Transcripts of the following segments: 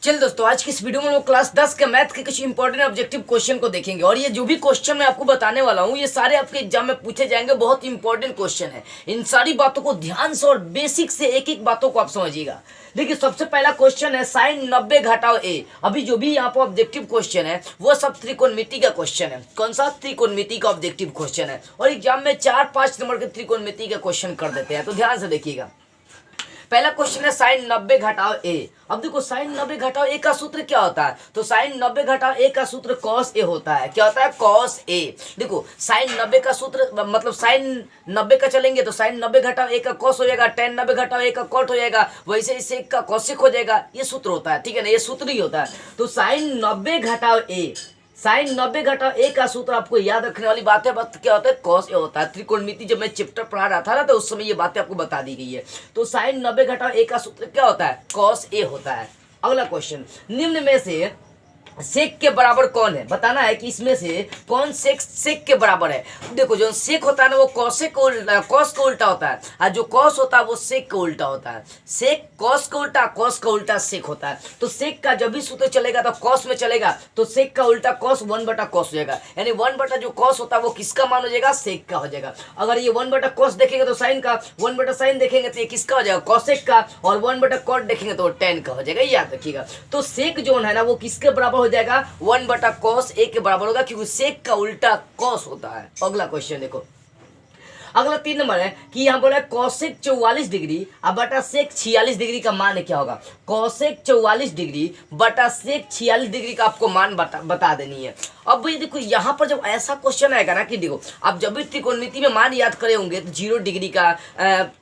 चल दोस्तों, आज की इस वीडियो में लोग क्लास 10 के मैथ के कुछ इंपॉर्टेंट ऑब्जेक्टिव क्वेश्चन को देखेंगे। और ये जो भी क्वेश्चन मैं आपको बताने वाला हूँ ये सारे आपके एग्जाम में पूछे जाएंगे। बहुत इंपॉर्टेंट क्वेश्चन है। इन सारी बातों को ध्यान से और बेसिक से एक एक बातों को आप समझिएगा। देखिए, सबसे पहला क्वेश्चन है साइन 90 घटाओ ए। अभी जो भी यहाँ पर ऑब्जेक्टिव क्वेश्चन है वो सब त्रिकोणमिति का क्वेश्चन है। कौन सा? त्रिकोणमिति का ऑब्जेक्टिव क्वेश्चन है। और एग्जाम में 4-5 नंबर के त्रिकोणमिति का क्वेश्चन कर देते हैं, तो ध्यान से देखिएगा। पहला क्वेश्चन है साइन 90 घटाओ ए। अब देखो, साइन 90 घटाओ ए का सूत्र क्या होता है? तो साइन 90 घटाओ ए का सूत्र कॉस ए होता है। क्या होता है? Cos A. देखो, साइन 90 का सूत्र मतलब साइन 90 का चलेंगे तो साइन 90 घटाओ ए का कॉस हो जाएगा, टेन 90 घटाओ ए का कॉट हो जाएगा, वैसे ही सेक का कॉसिक हो जाएगा। ये सूत्र होता है, ठीक है ना? ये सूत्र ही होता है। तो साइन 90 घटाओ ए, साइन 90 घटाओ ए का सूत्र आपको याद रखने वाली बात है। बात क्या होता है? कॉस ए होता है। त्रिकोणमिति जब मैं चैप्टर पढ़ा रहा था ना, तो उस समय ये बातें आपको बता दी गई है। तो साइन 90 घटाओ ए का सूत्र क्या होता है? कॉस ए होता है। अगला क्वेश्चन, निम्न में से सेक के बराबर कौन है? बताना है कि इसमें से कौन सेक के बराबर है। देखो, जो सेक होता है ना वो कॉस को उल्टा होता है, और जो कॉस होता है वो सेक का उल्टा होता है। सेक कॉस का उल्टा, कॉस का उल्टा सेक होता है। तो सेक का जब भी सूत्र चलेगा तो कॉस में चलेगा, तो सेक का उल्टा कॉस 1/cos हो जाएगा। यानी 1 जो कॉस होता है वो किसका मान हो जाएगा? सेक का हो जाएगा। अगर ये 1/cos देखेंगे तो साइन का, 1/sin देखेंगे तो ये किसका हो जाएगा? कॉसेक का, और 1/cot देखेंगे तो टेन का हो जाएगा। याद रखिएगा। तो सेक जो है ना वो किसके बराबर हो जाएगा? 1/cos ए के बराबर होगा, क्योंकि सेक का उल्टा कॉस होता है। अगला क्वेश्चन देखो, अगला 3 नंबर है कि यहाँ बोला कॉसेक 44 डिग्री और बटा सेक 46 डिग्री का मान क्या होगा? कॉसेक 44 डिग्री बटा सेक 46 डिग्री का आपको मान बता देनी है। अब भाई देखो, यहाँ पर जब ऐसा क्वेश्चन आएगा ना कि देखो, आप जब भी त्रिकोणमिति में मान याद करे होंगे तो 0 डिग्री का,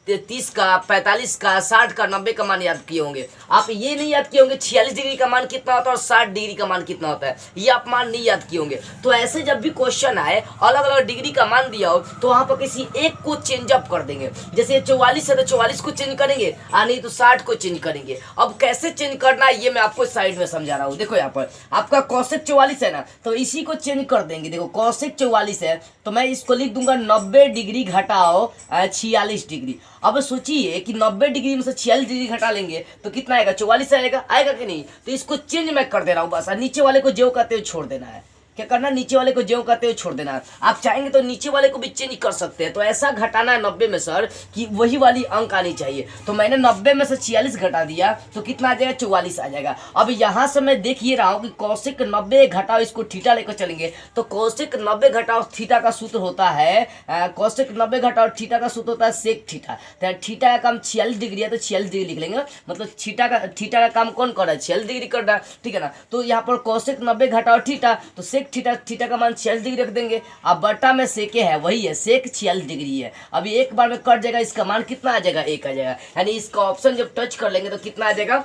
30 का, 45 का, 60 का, 90 का मान याद किए होंगे। आप ये नहीं याद किए होंगे 46 डिग्री का मान कितना होता है और 60 डिग्री का मान कितना होता है। ये आप मान नहीं याद किए होंगे। तो ऐसे जब भी क्वेश्चन आए, अलग अलग डिग्री का मान दिया हो, तो वहाँ पर किसी एक को चेंज अप कर देंगे। जैसे 44 है तो 44 को चेंज करेंगे, नहीं तो 60 को चेंज करेंगे। अब कैसे चेंज करना है ये मैं आपको साइड में समझा रहा हूँ। देखो, यहाँ पर आपका कॉसेक 44 है ना, तो इसी को चेंज कर देंगे। देखो, कॉसेक 44 है तो मैं इसको लिख दूंगा 90 डिग्री घटाओ 46 डिग्री। अब सोचिए कि 90 डिग्री में से 46 डिग्री घटा लेंगे तो कितना आएगा? 44 आएगा। आएगा कि नहीं? तो इसको चेंज मैं कर दे रहा हूँ बस। नीचे वाले को जो कहते हुए छोड़ देना है। क्या करना? नीचे वाले को जो कहते हुए छोड़ देना है। आप चाहेंगे तो नीचे वाले को भी चेंज कर सकते हैं। तो ऐसा घटाना है 90 में सर कि वही वाली अंक आनी चाहिए। तो मैंने 90 में से 46 घटा दिया तो कितना आ जाएगा? 44 आ जाएगा। अब यहाँ से मैं देख ये रहा हूँ कि कौशिक 90 घटाओ, इसको थीटा लेकर चलेंगे तो कौशिक 90 घटाओ थीटा का सूत्र होता है, कौशिक 90 घटाओ थीटा का सूत्र होता है सेक थीटा। तो थीटा का काम 46 डिग्री है तो 46 डिग्री लिख लेंगे। मतलब थीटा का काम कौन कर रहा है? 46 डिग्री कर रहा है, ठीक है ना? तो यहाँ पर कौशिक 90 घटाओ थीटा, तो सेक थीटा का मान 46 डिग्री रख देंगे। अब बटा में सेके है वही है, सेक 46 डिग्री है। अभी एक बार में कट जाएगा, इसका मान कितना आ जाएगा? 1 आ जाएगा। यानी इसका ऑप्शन जब टच कर लेंगे तो कितना आ जाएगा?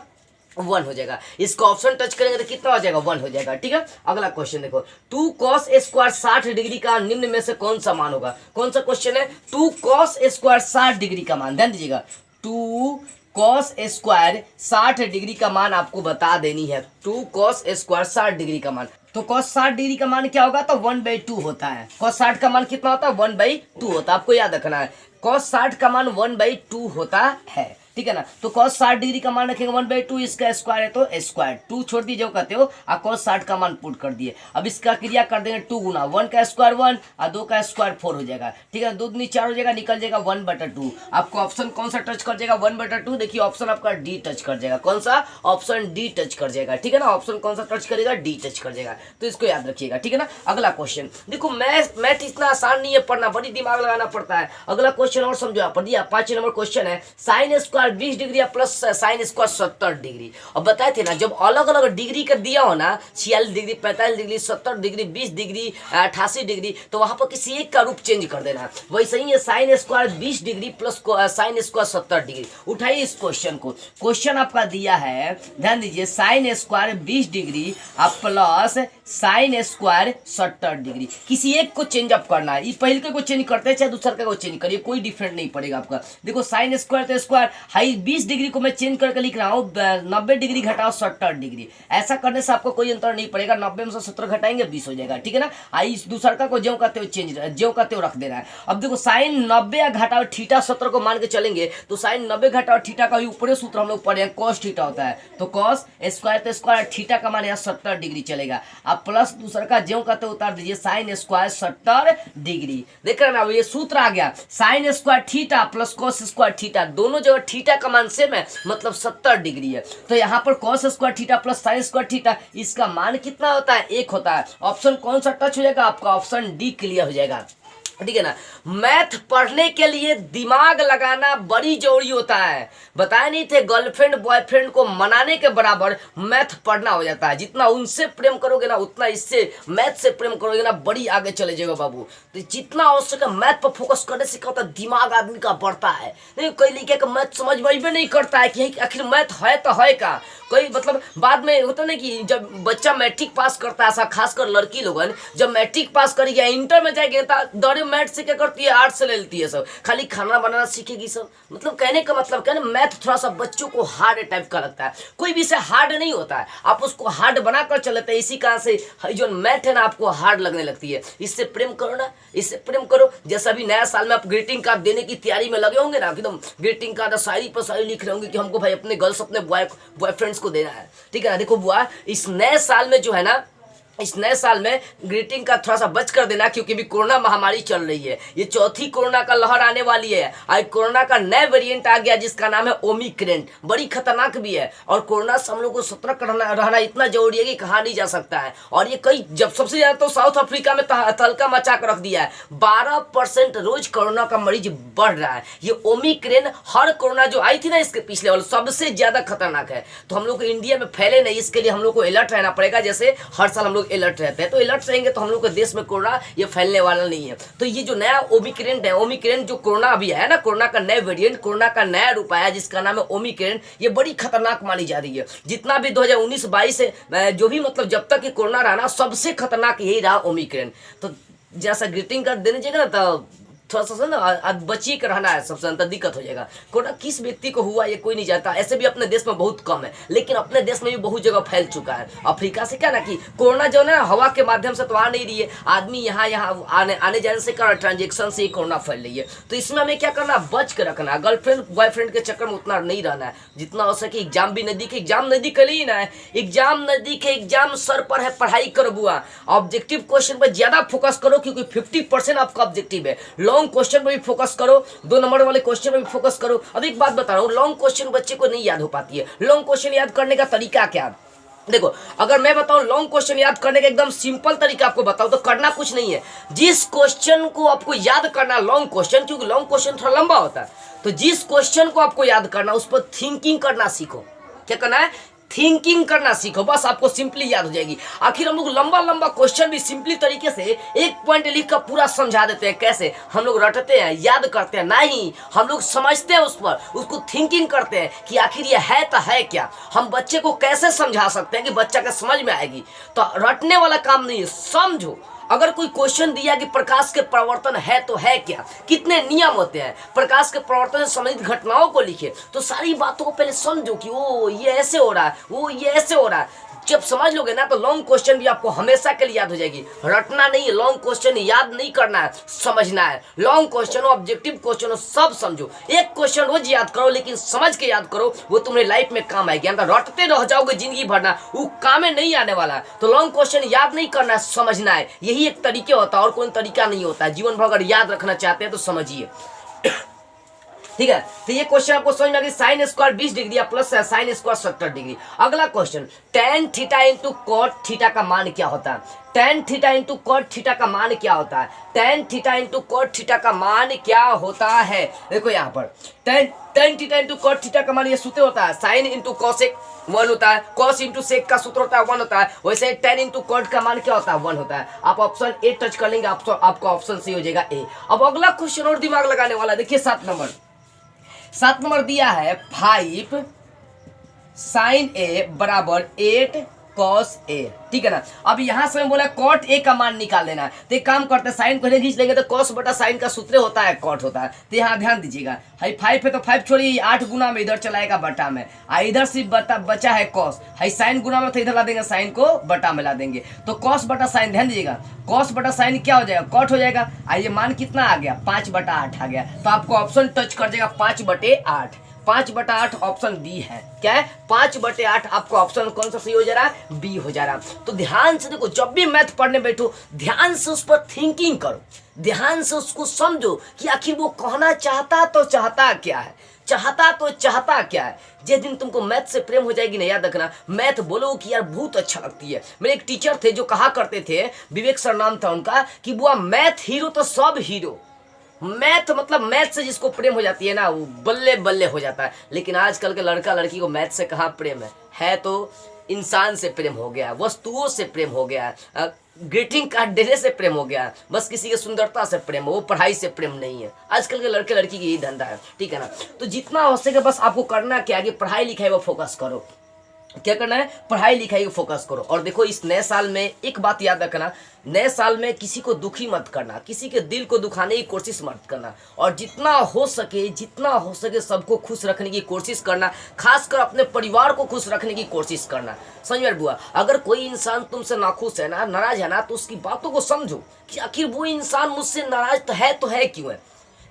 1 हो जाएगा। इसका ऑप्शन टच करेंगे तो कितना हो जाएगा? 1 हो जाएगा, ठीक है। अगला क्वेश्चन देखो, 2 cos स्क्वायर 60 डिग्री का निम्न में से कौन सा मान होगा? कौन सा क्वेश्चन है? 2 cos स्क्वायर 60 डिग्री का मान, ध्यान दीजिएगा। 2 cos स्क्वायर 60 डिग्री का मान आपको बता देनी है। 2 cos स्क्वायर 60 डिग्री का मान, तो cos 60 डिग्री का मान क्या होगा? तो 1/2 होता है। cos 60 का मान कितना होता है? 1/2 होता है। आपको याद रखना है, cos 60 का मान 1/2 होता है, ठीक है ना? तो cos 60 डिग्री का मान रखेंगे 1/2, इसका स्क्वायर है तो स्क्वायर 2 छोड़ दीजिए जो कहते हो, और cos 60 का मान पुट कर दिए। अब इसका क्रिया कर देंगे 2 गुना 1 का स्क्वायर 1 और 2 का स्क्वायर 4 हो जाएगा, ठीक है। 2 दूनी 4 हो जाएगा, निकल जाएगा 1/2। आपको ऑप्शन कौन सा टच कर जाएगा? 1/2। देखिए, ऑप्शन आपका डी टच कर जाएगा। कौन सा? ऑप्शन डी टच कर जाएगा, ठीक है ना? ऑप्शन कौन सा टच करेगा? डी टच कर जाएगा। तो इसको याद रखिएगा, ठीक है ना। अगला क्वेश्चन देखो, मैथ इतना आसान नहीं है पढ़ना, बड़ी दिमाग लगाना पड़ता है। अगला क्वेश्चन और समझो, आप दिया 5 नंबर क्वेश्चन है, sign square 20 degree plus sine square 70 degree. अब बताए थे ना, जब अलग अलग डिग्री का दिया हो ना, 46 degree, 45 degree, 70 degree, 20 degree, 88 degree, तो वहां पर किसी एक का रूप चेंज कर देना। वैसे ही है sign square 20 degree plus sine square 70 degree. उठाइए इस क्वेश्चन को। क्वेश्चन आपका दिया है, ध्यान दीजिए, sign square 20 degree plus sine square 70 degree. किसी एक को चेंज अप करना है। पहले को चेंज करते हैं चाहे दूसरे का को चेंज करिए, कोई डिफरेंट नहीं पड़ेगा आपका। देखो, साइन स्क्वायर तो स्क्वायर हाई 20 डिग्री को मैं चेंज करके लिख रहा हूँ 90 डिग्री घटाओ 70 डिग्री। ऐसा करने से आपको कोई अंतर नहीं पड़ेगा, 90 में से 70 घटाएंगे 20 हो जाएगा, ठीक है ना। आई दूसरा को ज्यों कहते हो चेंज ज्यों कहते हो रख देना है। अब देखो साइन 90 घटाओ थीटा 70 को मान के चलेंगे तो साइन 90 घटाओ थीटा का भी ऊपरी सूत्र हम लोग पढ़े हैं, कॉस थीटा होता है, तो कॉस स्क्वायर तो स्क्वायर थीटा का मान यहाँ 70 डिग्री चलेगा। अब प्लस दूसरा का ज्यों कहते उतार दीजिए साइन स्क्वायर 70 डिग्री। देख रहे ना ये सूत्र आ गया, sine square theta plus cos square theta, दोनों जगह थीटा का मान सेम है मतलब 70 डिग्री है। तो यहाँ पर cos square theta plus sine square theta, इसका मान कितना होता है 1 होता है। ऑप्शन कौन सा टच हो जाएगा आपका, ऑप्शन डी क्लियर हो जाएगा, ठीक है ना। मैथ पढ़ने के लिए दिमाग लगाना बड़ी जरूरी होता है। बताए नहीं थे गर्लफ्रेंड बॉयफ्रेंड को मनाने के बराबर मैथ पढ़ना हो जाता है। जितना उनसे प्रेम करोगे ना उतना इससे मैथ से प्रेम करोगे ना बड़ी आगे चले जाएगा बाबू। तो जितना आवश्यक है मैथ पर फोकस करने से क्या होता है दिमाग आदमी का बढ़ता है। नहीं कई लिखे का मैथ समझ में नहीं करता है कि आखिर मैथ है तो है का। कोई मतलब बाद में होता ना कि जब बच्चा मैट्रिक पास करता है, ऐसा खासकर लड़की लोगन जब मैट्रिक पास करेगी इंटर में जाएगी दौड़े मैथ से क्या करती है आर्ट से ले लेती है, सब खाली खाना बनाना सीखेगी सब। मतलब कहने का मतलब क्या ना मैथ थोड़ा सा बच्चों को हार्ड टाइप का लगता है। कोई भी से हार्ड नहीं होता है, आप उसको हार्ड बनाकर चलते हैं। इसी कारण से जो मैथ है ना आपको हार्ड लगने लगती है। इससे प्रेम करो ना, इससे प्रेम करो। जैसा अभी नया साल में आप ग्रीटिंग कार्ड देने की तैयारी में लगे होंगे ना, एकदम ग्रीटिंग कार्ड शायरी पर शायरी लिख रहे होंगे कि हमको भाई अपने गर्ल्स अपने बॉयफ्रेंड्स को देना है, ठीक है ना। देखो बुआ इस नए साल में जो है ना, इस नए साल में ग्रीटिंग का थोड़ा सा बच कर देना क्योंकि भी कोरोना महामारी चल रही है। ये चौथी कोरोना का लहर आने वाली है। आज कोरोना का नया वेरिएंट आ गया जिसका नाम है ओमिक्रॉन, बड़ी खतरनाक भी है। और कोरोना से हम लोग को सतर्क रहना इतना जरूरी है कि कहा नहीं जा सकता है। और ये कई जब सबसे ज्यादा तो साउथ अफ्रीका में तहलका मचा कर रख दिया है। 12% रोज कोरोना का मरीज बढ़ रहा है। ये ओमिक्रॉन हर कोरोना जो आई थी ना इसके पिछले वाले सबसे ज्यादा खतरनाक है। तो हम लोग को इंडिया में फैले नहीं, इसके लिए हम लोग को अलर्ट रहना पड़ेगा। जैसे हर साल हम लोग अलर्ट रहते हैं तो अलर्ट रहेंगे तो हम लोग के देश में कोरोना ये फैलने वाला नहीं है। तो ये जो नया ओमिक्रॉन है, ओमिक्रॉन जो कोरोना अभी है ना, कोरोना का नया वेरिएंट, कोरोना का नया रूप आया जिसका नाम है ओमिक्रॉन, ये बड़ी खतरनाक मानी जा रही है। जितना भी 2019-22 से जो भी मतलब जब तक कि कोरोना रहा ना सबसे खतरनाक यही रहा ओमिक्रॉन। तो जैसा ग्रीटिंग कार्ड देने जाएगा ना तो थोड़ा सा ना बची कर रहना है, सबसे अंतर दिक्कत हो जाएगा। कोरोना किस व्यक्ति को हुआ ये कोई नहीं जानता। ऐसे भी अपने देश में बहुत कम है लेकिन अपने देश में भी बहुत जगह फैल चुका है। अफ्रीका से क्या ना कि कोरोना जो है हवा के माध्यम से तो आ नहीं रही है, आदमी यहाँ आने जाने से कर ट्रांजेक्शन से ही कोरोना फैल रही है। तो इसमें हमें क्या करना, बच के रखना है। गर्लफ्रेंड बॉयफ्रेंड के चक्कर में उतना नहीं रहना है। जितना हो सके एग्जाम भी नजदीक, एग्जाम नजदीक कर ली ना है, एग्जाम नजदीक है, एग्जाम सर पर है, पढ़ाई करो बुआ। ऑब्जेक्टिव क्वेश्चन पर ज्यादा फोकस करो क्योंकि 50% आपका ऑब्जेक्टिव है। लॉन्ग क्वेश्चन पर भी फोकस करो, 2 नंबर वाले क्वेश्चन पर भी फोकस करो। अब एक बात बता रहा हूँ, लॉन्ग क्वेश्चन बच्चे को नहीं याद हो पाती है। लॉन्ग क्वेश्चन याद करने का तरीका क्या, देखो अगर मैं बताऊं लॉन्ग क्वेश्चन याद करने का एकदम सिंपल तरीका आपको बताऊं तो करना कुछ नहीं है। जिस क्वेश्चन को आपको याद करना लॉन्ग क्वेश्चन, क्योंकि लॉन्ग क्वेश्चन थोड़ा लंबा होता है, तो जिस क्वेश्चन को आपको याद करना उस पर थिंकिंग करना सीखो। क्या करना है, थिंकिंग करना सीखो, बस आपको सिंपली याद हो जाएगी। आखिर हम लोग लंबा लंबा क्वेश्चन भी सिंपली तरीके से एक पॉइंट लिख कर पूरा समझा देते हैं। कैसे हम लोग रटते हैं, याद करते हैं नहीं, हम लोग समझते हैं उस पर, उसको थिंकिंग करते हैं कि आखिर ये है तो है क्या, हम बच्चे को कैसे समझा सकते हैं कि बच्चा के समझ में आएगी। तो रटने वाला काम नहीं है, समझो। अगर कोई क्वेश्चन दिया कि प्रकाश के प्रवर्तन है तो है क्या, कितने नियम होते हैं, प्रकाश के प्रवर्तन से संबंधित घटनाओं को लिखे, तो सारी बातों को पहले समझो कि ओ ये ऐसे हो रहा है, वो ये ऐसे हो रहा है। जब समझ लोगे ना तो लॉन्ग क्वेश्चन भी आपको हमेशा के लिए याद हो जाएगी। रटना नहीं है, लॉन्ग क्वेश्चन याद नहीं करना है, समझना है। लॉन्ग क्वेश्चन हो, ऑब्जेक्टिव क्वेश्चन हो, सब समझो। एक क्वेश्चन रोज याद करो लेकिन समझ के याद करो, वो तुम्हारी लाइफ में काम आएगी। रटते रह जाओगे जिंदगी भर ना, वो काम में नहीं आने वाला है। तो लॉन्ग क्वेश्चन याद नहीं करना है, समझना है। यही एक तरीके होता है और कोई तरीका नहीं होता है। जीवन भर अगर याद रखना चाहते हैं तो समझिए, ठीक है। तो ये क्वेश्चन आपको समझ में आ गई, साइन स्क्वायर 20 डिग्री या प्लस साइन स्क्वायर 70 डिग्री। अगला question, tan theta into cot theta का मान क्या होता है। tan theta into cot theta का मान क्या होता है। tan theta into cot theta का मान क्या होता है। देखो यहाँ पर tan theta into cot theta का मान ये सूत्र होता है, साइन इंटू कॉसेक 1 होता है, कॉस इंटू सेक का सूत्र होता है 1 होता है। वैसे tan इंटू कॉट का मान क्या होता है, 1 होता है। आप ऑप्शन ए टच कर लेंगे, आपका ऑप्शन सी हो जाएगा ए। अब अगला क्वेश्चन और दिमाग लगाने वाला, देखिए 7 नंबर दिया है 5 साइन ए बराबर 8 कॉस ए, ठीक है ना। अब यहाँ से बोला कॉट ए का मान निकाल लेना है, तो एक काम करते हैं साइन पहले खींच लेंगे, तो कॉस बटा साइन का सूत्र होता है कॉट होता है। तो यहाँ ध्यान दीजिएगा, हाई 5 है तो 5 छोड़िए, 8 गुना में इधर चलाएगा बटा में, इधर सिर्फ बचा है कॉस, हाई साइन गुना में तो इधर ला देंगे, साइन को बटा में ला देंगे, तो कॉस बटा साइन, ध्यान दीजिएगा कॉस बटा साइन क्या हो जाएगा, कॉट हो जाएगा। आइए मान कितना आ गया, 5/8 आ गया, तो आपको ऑप्शन टच कर जाएगा 5/8, 5/8 ऑप्शन बी है। क्या है, 5/8 आपको ऑप्शन कौन सा सही हो जा रहा है, बी हो जा रहा है। तो ध्यान से देखो, जब भी मैथ पढ़ने बैठो ध्यान से उस पर थिंकिंग करो, ध्यान से उसको समझो कि आखिर वो कहना चाहता तो चाहता क्या है, चाहता तो चाहता क्या है। जिस दिन तुमको मैथ से प्रेम हो जाएगी ना, याद रखना, मैथ बोलो कि यार बहुत अच्छा लगती है। मेरे एक टीचर थे जो कहा करते थे, विवेक सर नाम था उनका, कि बुआ मैथ हीरो तो सब हीरो, मैथ मतलब मैथ से जिसको प्रेम हो जाती है ना वो बल्ले बल्ले हो जाता है। लेकिन आजकल के लड़का लड़की को मैथ से कहाँ प्रेम है तो इंसान से प्रेम हो गया, वस्तुओं से प्रेम हो गया, ग्रीटिंग कार्ड देने से प्रेम हो गया, बस किसी की सुंदरता से प्रेम हो, वो पढ़ाई से प्रेम नहीं है। आजकल के लड़के लड़की की यही धंधा है, ठीक है ना। तो जितना हो सके बस आपको करना क्या है कि पढ़ाई लिखाई वो फोकस करो, क्या करना है, पढ़ाई लिखाई को फोकस करो। और देखो इस नए साल में एक बात याद रखना, नए साल में किसी को दुखी मत करना, किसी के दिल को दुखाने की कोशिश मत करना, और जितना हो सके सबको खुश रखने की कोशिश करना, खासकर अपने परिवार को खुश रखने की कोशिश करना। समझ में बुआ, अगर कोई इंसान तुमसे नाखुश है ना, नाराज है ना, तो उसकी बातों को समझो कि आखिर वो इंसान मुझसे नाराज तो है क्यों है।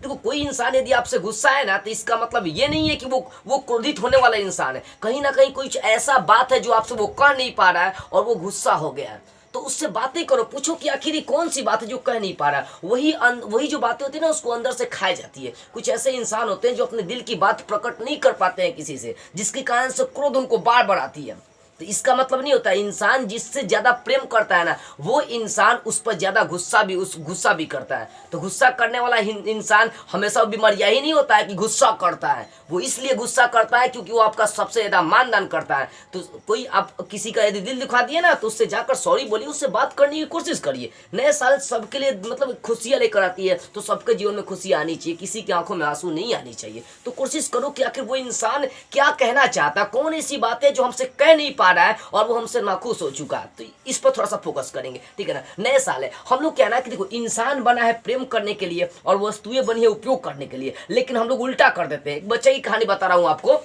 देखो कोई इंसान यदि आपसे गुस्सा है ना, तो इसका मतलब ये नहीं है कि वो क्रोधित होने वाला इंसान है, कहीं ना कहीं कुछ ऐसा बात है जो आपसे वो कह नहीं पा रहा है और वो गुस्सा हो गया है। तो उससे बातें करो, पूछो कि आखिर ये कौन सी बात है जो कह नहीं पा रहा। वही जो बातें होती है ना, उसको अंदर से खाई जाती है। कुछ ऐसे इंसान होते हैं जो अपने दिल की बात प्रकट नहीं कर पाते हैं किसी से, जिसके कारण से क्रोध उनको बार बार आती है। तो इसका मतलब नहीं होता इंसान जिससे ज्यादा प्रेम करता है ना, वो इंसान उस पर ज्यादा गुस्सा भी करता है। तो गुस्सा करने वाला इंसान हमेशा बीमारिया ही नहीं होता है कि गुस्सा करता है, वो इसलिए गुस्सा करता है क्योंकि वो आपका सबसे ज्यादा मानदान करता है। तो कोई आप किसी का यदि दिल दिखा दिए ना, तो उससे जाकर सॉरी बोलिए, उससे बात करने की कोशिश करिए। नए साल सबके लिए मतलब खुशियां लेकर आती है, तो सबके जीवन में खुशियां आनी चाहिए, किसी की आंखों में आंसू नहीं आनी चाहिए। तो कोशिश करो कि आखिर वो इंसान क्या कहना चाहता है, कौन ऐसी बातें जो हमसे कह नहीं पा रहा है और वो हमसे नाखुश हो चुका है। तो इस पर थोड़ा सा फोकस करेंगे, ठीक है ना। नए साल है, हम लोग क्या ना कि देखो इंसान बना है प्रेम करने के लिए और वस्तुएं बनी है उपयोग करने के लिए, लेकिन हम लोग उल्टा कर देते हैं। एक बच्चे की कहानी बता रहा हूं आपको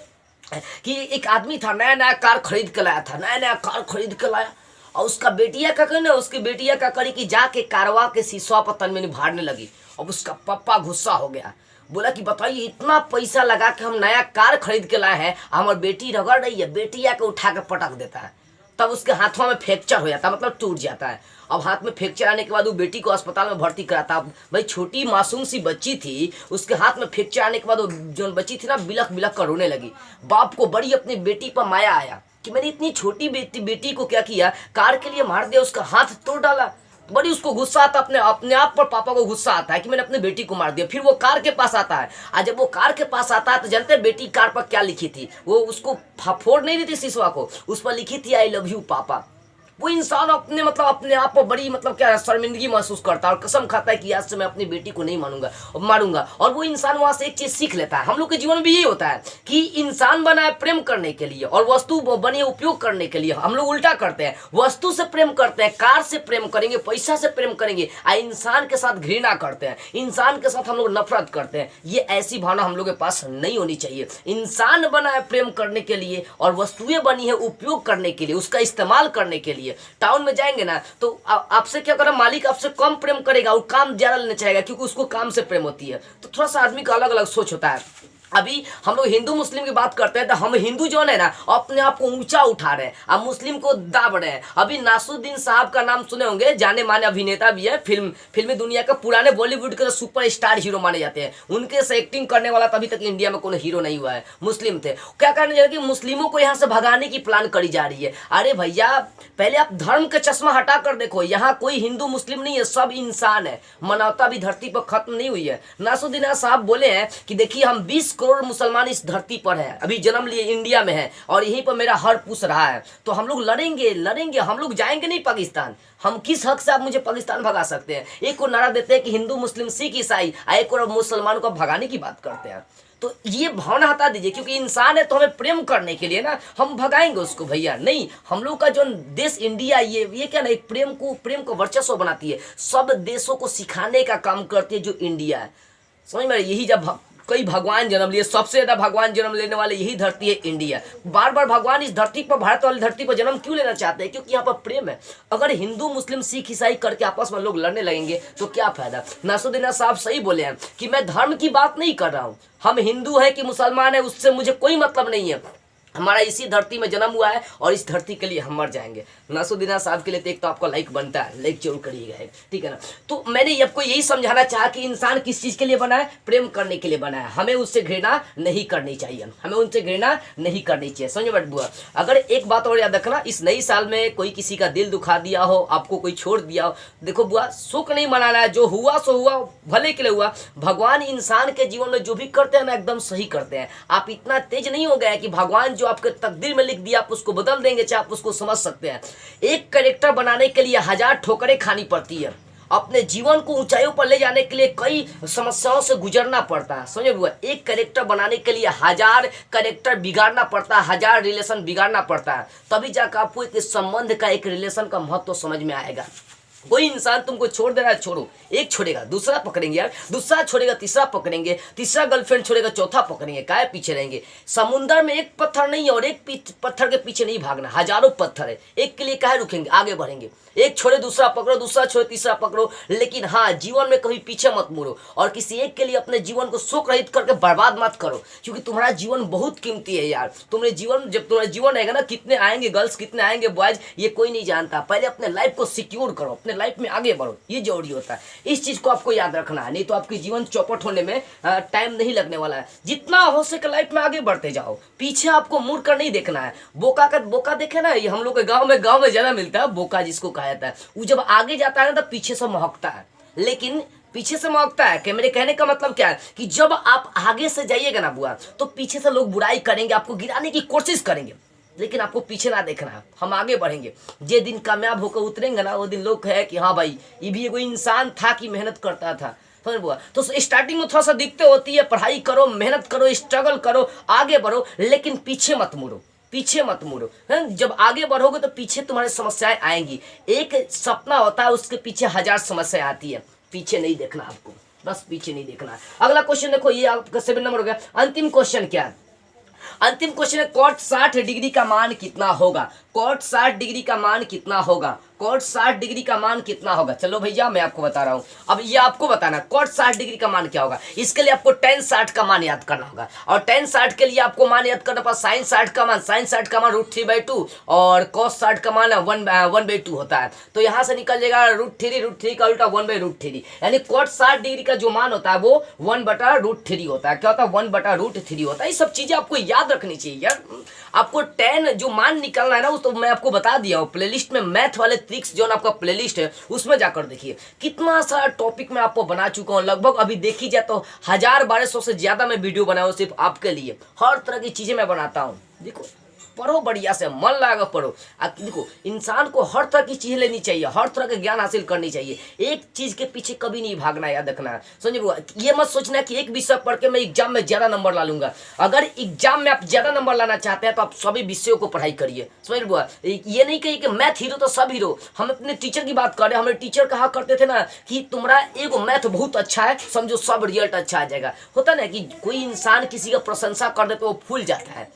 कि एक आदमी था, नया नया कार खरीद के लाया और उसका बेटिया का कहना, उसकी बेटिया का करी कि जाके कारवा के शीशा पर तन में भाड़ने लगी। अब उसका पप्पा गुस्सा हो गया, बोला कि बताइए इतना पैसा लगा के हम नया कार खरीद के लाए हैं, हमारी बेटी रगड़ रही है, बेटिया के उठा के पटक देता है, तब उसके हाथों में फ्रैक्चर हो जाता है, मतलब टूट जाता है। अब हाथ में फ्रैक्चर आने के बाद वो बेटी को अस्पताल में भर्ती कराता। भाई छोटी मासूम सी बच्ची थी, उसके हाथ में फ्रैक्चर आने के बाद वो जो बच्ची थी ना बिलख बिलख कर रोने लगी। बाप को बड़ी अपनी बेटी पर माया आया कि मैंने इतनी छोटी बेटी को क्या किया, कार के लिए मार दिया, उसका हाथ तोड़ डाला। बड़ी उसको गुस्सा आता, अपने आप पर पापा को गुस्सा आता है कि मैंने अपने बेटी को मार दिया। फिर वो कार के पास आता है, आज जब वो कार के पास आता है तो जानते हैं बेटी कार पर क्या लिखी थी, वो उसको फोड़ नहीं रही थी शीशा को, उस पर लिखी थी आई लव यू पापा। वो इंसान अपने आप पर बड़ी क्या शर्मिंदगी महसूस करता है और कसम खाता है कि आज से मैं अपनी बेटी को नहीं मारूंगा। और वो इंसान वहां से एक चीज सीख लेता है। हम लोग के जीवन में भी यही होता है कि इंसान बना है प्रेम करने के लिए और वस्तु बनी है उपयोग करने के लिए। हम लोग उल्टा करते हैं, वस्तु से प्रेम करते हैं, कार से प्रेम करेंगे, पैसा से प्रेम करेंगे, इंसान के साथ घृणा करते हैं, इंसान के साथ हम लोग नफरत करते हैं। ये ऐसी भावना हम लोग के पास नहीं होनी चाहिए। इंसान बना है प्रेम करने के लिए और वस्तुएं बनी है उपयोग करने के लिए, उसका इस्तेमाल करने के लिए। टाउन में जाएंगे ना तो आपसे क्या करें, मालिक आपसे कम प्रेम करेगा और काम ज्यादा लेना चाहेगा क्योंकि उसको काम से प्रेम होती है। तो थोड़ा सा आदमी का अलग अलग सोच होता है। अभी हम लोग हिंदू मुस्लिम की बात करते हैं तो हम हिंदू जो है ना अपने आप को ऊंचा उठा रहे हैं, अब मुस्लिम को दाब रहे हैं। अभी नासुद्दीन साहब का नाम सुने होंगे, जाने माने अभिनेता भी है, फिल्मी दुनिया का पुराने बॉलीवुड के सुपर स्टार हीरो माने जाते हैं। उनके से एक्टिंग करने वाला तभी तक इंडिया में कोई हीरो नहीं हुआ है, मुस्लिम थे। क्या करने जा रहे कि मुस्लिमों को यहाँ से भगाने की प्लान करी जा रही है। अरे भैया पहले आप धर्म का चश्मा हटा कर देखो, यहाँ कोई हिंदू मुस्लिम नहीं है, सब इंसान है। मानवता भी धरती पर खत्म नहीं हुई है। नासुद्दीन साहब बोले हैं कि देखिए हम 20 करोड़ मुसलमान इस धरती पर है, अभी जन्म लिए इंडिया में है और यहीं पर मेरा हर पूछ रहा है, तो हम लोग लड़ेंगे, हम लोग जाएंगे नहीं पाकिस्तान। हम किस हक से आप मुझे पाकिस्तान भगा सकते हैं। एक को नारा देते हैं कि हिंदू मुस्लिम सिख ईसाई, एक और मुसलमान को भगाने की बात करते हैं। तो ये भावना हटा दीजिए, क्योंकि इंसान है तो हमें प्रेम करने के लिए ना हम भगाएंगे उसको भैया, नहीं। हम लोग का जो देश इंडिया ये क्या ना, एक प्रेम को वर्चस्व बनाती है, सब देशों को सिखाने का काम करती है जो इंडिया है, समझ में। यही जब कई भगवान जन्म लिए, सबसे ज्यादा भगवान जन्म लेने वाले यही धरती है इंडिया। बार बार भगवान इस धरती पर, भारत वाली धरती पर जन्म क्यों लेना चाहते हैं? क्योंकि यहाँ पर प्रेम है। अगर हिंदू मुस्लिम सिख ईसाई करके आपस में लोग लड़ने लगेंगे तो क्या फायदा। नासुद्दीन साहब सही बोले हैं कि मैं धर्म की बात नहीं कर रहा हूँ, हम हिंदू है कि मुसलमान है उससे मुझे कोई मतलब नहीं है, हमारा इसी धरती में जन्म हुआ है और इस धरती के लिए हम मर जाएंगे। नासुद्दीन साहब के लिए तो एक तो आपका लाइक बनता है, लाइक जरूर करिएगा, ठीक है ना। तो मैंने आपको यही समझाना चाहा कि इंसान किस चीज़ के लिए बना है, प्रेम करने के लिए बना है। हमें उससे घृणा नहीं करनी चाहिए, हमें उनसे घृणा नहीं करनी चाहिए, समझो बट बुआ। अगर एक बात और याद रखना, इस नई साल में कोई किसी का दिल दुखा दिया हो, आपको कोई छोड़ दिया हो, देखो बुआ सुख नहीं मनाना है, जो हुआ सो हुआ, भले के लिए हुआ। भगवान इंसान के जीवन में जो भी करते हैं ना एकदम सही करते हैं। आप इतना तेज नहीं हो गए कि भगवान जो आपके तकदीर में लिख दिया आप उसको बदल देंगे, चाहे आप उसको समझ सकते हैं। एक कैरेक्टर बनाने के लिए 1000 ठोकरें खानी पड़ती है, अपने जीवन को ऊंचाइयों पर ले जाने के लिए कई समस्याओं से गुजरना पड़ता है, समझे हुआ। एक कैरेक्टर बनाने के लिए 1000 कैरेक्टर बिगाड़ना पड़ता है, 1000 रिलेशन बिगाड़ना पड़ता है, तभी जाकर आपको एक संबंध का, एक रिलेशन का महत्व समझ में आएगा। कोई इंसान तुमको छोड़ दे रहा है, छोड़ो, एक छोड़ेगा दूसरा पकड़ेंगे यार, दूसरा छोड़ेगा तीसरा पकड़ेंगे, तीसरा गर्लफ्रेंड छोड़ेगा चौथा पकड़ेंगे, काय पीछे रहेंगे। समुंदर में एक पत्थर नहीं है और एक पत्थर के पीछे नहीं भागना, हजारों पत्थर है, एक के लिए काहे रुकेंगे, आगे बढ़ेंगे। एक छोड़े दूसरा पकड़ो, दूसरा छोड़े तीसरा पकड़ो, लेकिन हाँ जीवन में कभी पीछे मत मुड़ो और किसी एक के लिए अपने जीवन को शोक रहित करके बर्बाद मत करो, क्योंकि तुम्हारा जीवन बहुत कीमती है यार। तुम्हारे जीवन, जब तुम्हारा जीवन रहेगा ना, कितने आएंगे गर्ल्स, कितने आएंगे बॉयज, ये कोई नहीं जानता। पहले अपने लाइफ को सिक्योर करो, अपने लाइफ में आगे बढ़ो, ये जरूरी होता है। इस चीज को आपको याद रखना है, नहीं तो आपकी जीवन चौपट होने में टाइम नहीं लगने वाला है। जितना हो सके लाइफ में आगे बढ़ते जाओ, पीछे आपको मुड़ कर नहीं देखना है। बोका देखे ना, ये हम लोग के गांव में ज्यादा मिलता है, बोका जिसको कहा जाता है। वो जब आगे जाता है ना तो पीछे से महकता है, लेकिन पीछे से महकता है। कि मेरे कहने का मतलब क्या है कि जब आप आगे से जाइएगा ना बुआ, तो पीछे से लोग बुराई करेंगे, आपको गिराने की कोशिश करेंगे, लेकिन आपको पीछे ना देखना है, हम आगे बढ़ेंगे। जे दिन कामयाब होकर उतरेंगे ना, वो दिन लोग है कि हाँ भाई ये भी कोई इंसान था कि मेहनत करता था, समझ बुआ। तो स्टार्टिंग में थोड़ा सा दिक्कत होती है, पढ़ाई करो, मेहनत करो, स्ट्रगल करो, आगे बढ़ो, लेकिन पीछे मत मुड़ो, पीछे मत मुड़ो। जब आगे बढ़ोगे तो पीछे तुम्हारी समस्याएं आएंगी। एक सपना होता है, उसके पीछे 1000 समस्याएं आती है, पीछे नहीं देखना आपको, बस पीछे नहीं देखना है। अगला क्वेश्चन देखो, ये आपका 7 नंबर हो गया। अंतिम क्वेश्चन क्या है? अंतिम क्वेश्चन है कॉट 60 डिग्री का मान कितना होगा? कॉट 60 डिग्री का मान कितना होगा? कॉट 60 डिग्री का मान कितना होगा? चलो भैया मैं आपको बता रहा हूं, अब ये आपको बताना कॉट 60 डिग्री का मान क्या होगा। इसके लिए आपको tan 60 का मान याद करना होगा, और tan 60 के लिए आपको मान याद करना पड़ा sin 60 का मान, sin 60 का मान √3/2 और cos 60 का मान 1/2 होता है। तो यहां से निकल जाएगा √3 का उल्टा 1/√3, यानी कॉट 60 डिग्री का जो मान होता है वो 1/√3 होता है। क्या होता है? 1/√3 होता है। ये सब चीजें आपको याद रखनी चाहिए यार। आपको tan जो मान निकालना है ना, तो मैं आपको बता दिया हूँ प्लेलिस्ट में, मैथ वाले ट्रिक्स जो आपका प्लेलिस्ट है उसमें जाकर देखिए, कितना सारा टॉपिक मैं आपको बना चुका हूँ। लगभग अभी देखी जाए तो 1000-1200 से ज्यादा मैं वीडियो बनाया हूँ सिर्फ आपके लिए। हर तरह की चीजें मैं बनाता हूँ, देखो पढ़ो बढ़िया से, मन लगा पढ़ो। देखो इंसान को हर तरह की चीजें लेनी चाहिए, हर तरह के ज्ञान हासिल करनी चाहिए, एक चीज के पीछे कभी नहीं भागना, याद रखना। समझे बुआ? ये मत सोचना कि एक विषय पढ़ के मैं एग्जाम में ज्यादा नंबर ला लूंगा। अगर एग्जाम में आप ज्यादा नंबर लाना चाहते हैं तो आप सभी विषयों को पढ़ाई करिए, समझ बुआ? ये नहीं कही कि मैथ हीरो तो सब हीरो। हम अपने टीचर की बात कर रहे हैं, हमारे टीचर कहा करते थे ना कि तुम्हारा एगो मैथ बहुत अच्छा है, समझो सब रिजल्ट अच्छा आ जाएगा। होता ना कि कोई इंसान किसी का प्रशंसा कर दे तो वो फूल जाता है।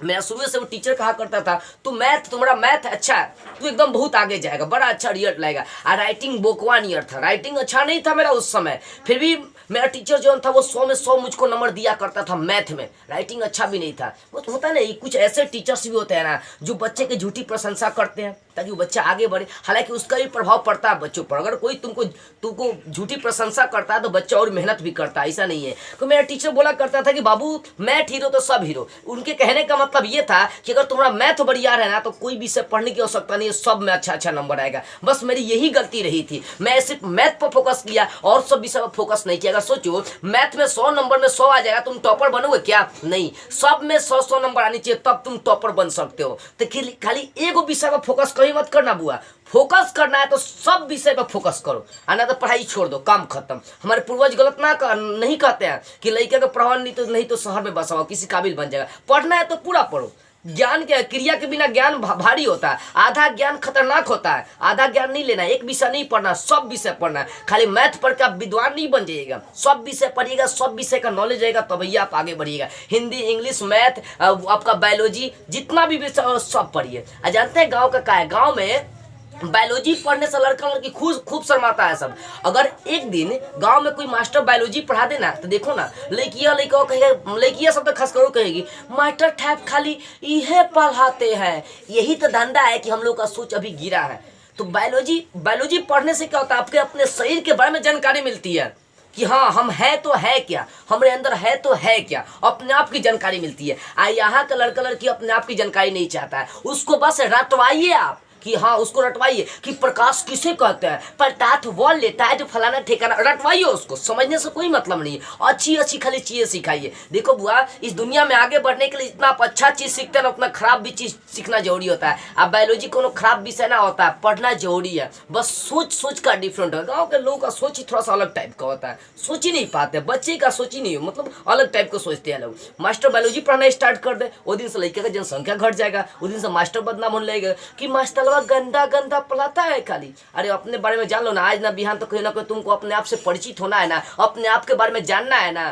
मेरा शुरू से वो टीचर कहा करता था तुम्हारा मैथ अच्छा है, तू एकदम बहुत आगे जाएगा, बड़ा अच्छा रिजल्ट लाएगा। और राइटिंग बोकवा नियर था, राइटिंग अच्छा नहीं था मेरा उस समय, फिर भी मेरा टीचर जो था वो 100 में 100 मुझको नंबर दिया करता था मैथ में। राइटिंग अच्छा भी नहीं था। वो तो होता है ना, कुछ ऐसे टीचर्स भी होते हैं ना जो बच्चे की झूठी प्रशंसा करते हैं ताकि वो बच्चा आगे बढ़े, हालांकि उसका भी प्रभाव पड़ता है बच्चों पर। अगर कोई तुमको झूठी प्रशंसा करता है तो बच्चा और मेहनत भी करता है, ऐसा नहीं है। तो मेरा टीचर बोला करता था कि बाबू मैथ हीरो तो सब हीरो। उनके कहने का मतलब ये था कि अगर तुम्हारा मैथ बढ़िया है ना तो कोई विषय पढ़ने की आवश्यकता नहीं है, सब में अच्छा नंबर आएगा। बस मेरी यही गलती रही थी, मैं सिर्फ मैथ पर फोकस किया और सब विषय पर फोकस नहीं किया। जाएगा। सोचो मैथ में 100 नंबर में 100 आ जाएगा, तुम टॉपर बनोगे क्या? नहीं, सब में 100 नंबर आनी चाहिए, तब तुम टॉपर बन सकते हो। तो खाली एगो विषय पर फोकस कहीं मत करना बुआ, फोकस करना है तो सब विषय पर फोकस करो, आना तो पढ़ाई छोड़ दो, काम खत्म। हमारे पूर्वज गलत नहीं कहते हैं कि लड़के का पढ़ाओ नहीं तो शहर में बसाओ, किसी काबिल बन जाएगा। पढ़ना है तो पूरा पढ़ो। ज्ञान क्या, क्रिया के बिना ज्ञान भारी होता है, आधा ज्ञान खतरनाक होता है। आधा ज्ञान नहीं लेना, एक विषय नहीं पढ़ना, सब विषय पढ़ना है। खाली मैथ पढ़ के आप विद्वान नहीं बन जाइएगा, सब विषय पढ़िएगा, सब विषय का नॉलेज रहेगा तभी आप आगे बढ़िएगा। हिंदी, इंग्लिश, मैथ, आपका बायोलॉजी, जितना भी विषय सब पढ़िए। जानते हैं गाँव का क्या है, गाँव में बायोलॉजी पढ़ने से लड़का लड़की खूब शर्माता है सब। अगर एक दिन गांव में कोई मास्टर बायोलॉजी पढ़ा देना तो देखो ना, लड़कियां कहेगा, लड़कियां सब तो खास करो कहेगी मास्टर ठैप खाली यह पढ़ाते हैं। यही तो धंधा है कि हम लोग का सोच अभी गिरा है। तो बायोलॉजी पढ़ने से क्या होता है, आपके अपने शरीर के बारे में जानकारी मिलती है कि हाँ हम है तो है क्या, हमारे अंदर है तो है क्या, अपने आप की जानकारी मिलती है। यहाँ का लड़का लड़की अपने आप की जानकारी नहीं चाहता है, उसको बस रटवाइए आप कि हाँ उसको रटवाइए कि प्रकाश किसे कहते हैं, प्रताप वॉल लेता है जो फलाना ठिकाना, रटवाइए उसको, समझने से कोई मतलब नहीं है। अच्छी खाली चीज़ें सिखाइए। देखो बुआ, इस दुनिया में आगे बढ़ने के लिए इतना आप अच्छा चीज़ सीखते हैं ना, उतना खराब भी चीज़ सीखना जरूरी होता है। अब बायोलॉजी कोनो खराब विषय ना होता है, पढ़ना जरूरी है, बस सोच का डिफरेंट है। गाँव के लोगों का सोच ही थोड़ा सा अलग टाइप का होता है, सोच ही नहीं पाते, बच्चे का सोच ही नहीं हो, मतलब अलग टाइप का सोचते हैं लोग। मास्टर बायोलॉजी पढ़ना स्टार्ट कर दे, वो दिन से लड़के का जनसंख्या घट जाएगा, उस दिन से मास्टर बदनाम होने लगेगा कि मास्टर गंदा पढ़ाता है खाली। अरे अपने बारे में जान लो ना, आज ना बिहान तो कोई ना कोई तुमको अपने आप से परिचित होना है ना, अपने आप के बारे में जानना है ना।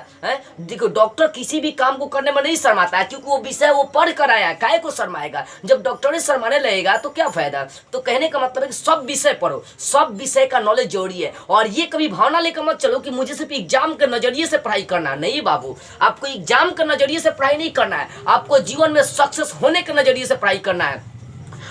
देखो डॉक्टर किसी भी काम को करने में नहीं शर्माता है, क्योंकि वो विषय वो पढ़ कर आया है, काहे को शर्माएगा। जब डॉक्टर ने शर्माने लगेगा तो क्या फायदा। तो कहने का मतलब है कि सब विषय पढ़ो, सब विषय का नॉलेज जरूरी है। और ये कभी भावना लेकर मत चलो कि मुझे सिर्फ एग्जाम के नजरिए से पढ़ाई करना, नहीं बाबू, आपको एग्जाम के नजरिए से पढ़ाई नहीं करना है, आपको जीवन में सक्सेस होने के नजरिए से पढ़ाई करना है,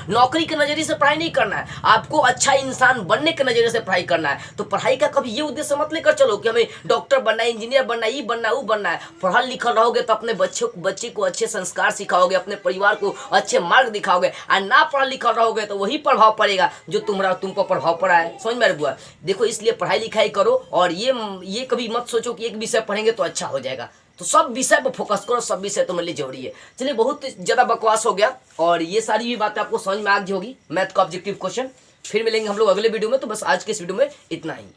नौकरी के नजरिए से पढ़ाई नहीं करना है, आपको अच्छा इंसान बनने के नजरिए से पढ़ाई करना है। तो पढ़ाई का कभी ये उद्देश्य मत लेकर चलो कि हमें डॉक्टर बनना है, इंजीनियर बनना है, ये बनना है, वो बनना है। पढ़ा लिखा रहोगे तो अपने बच्चे को अच्छे संस्कार सिखाओगे, अपने परिवार को अच्छे मार्ग दिखाओगे। और ना पढ़ा लिखा रहोगे तो वही प्रभाव पड़ेगा जो तुम पर प्रभाव पड़ा है। समझ में बुआ, देखो इसलिए पढ़ाई लिखाई करो। और ये कभी मत सोचो कि एक विषय पढ़ेंगे तो अच्छा हो जाएगा, तो सब विषय पर फोकस करो, सब विषय तो मेरे लिए जरूरी है। चलिए बहुत ज़्यादा बकवास हो गया और ये सारी भी बातें आपको समझ में आ गई होगी, मैथ का ऑब्जेक्टिव क्वेश्चन। फिर मिलेंगे हम लोग अगले वीडियो में, तो बस आज के इस वीडियो में इतना ही।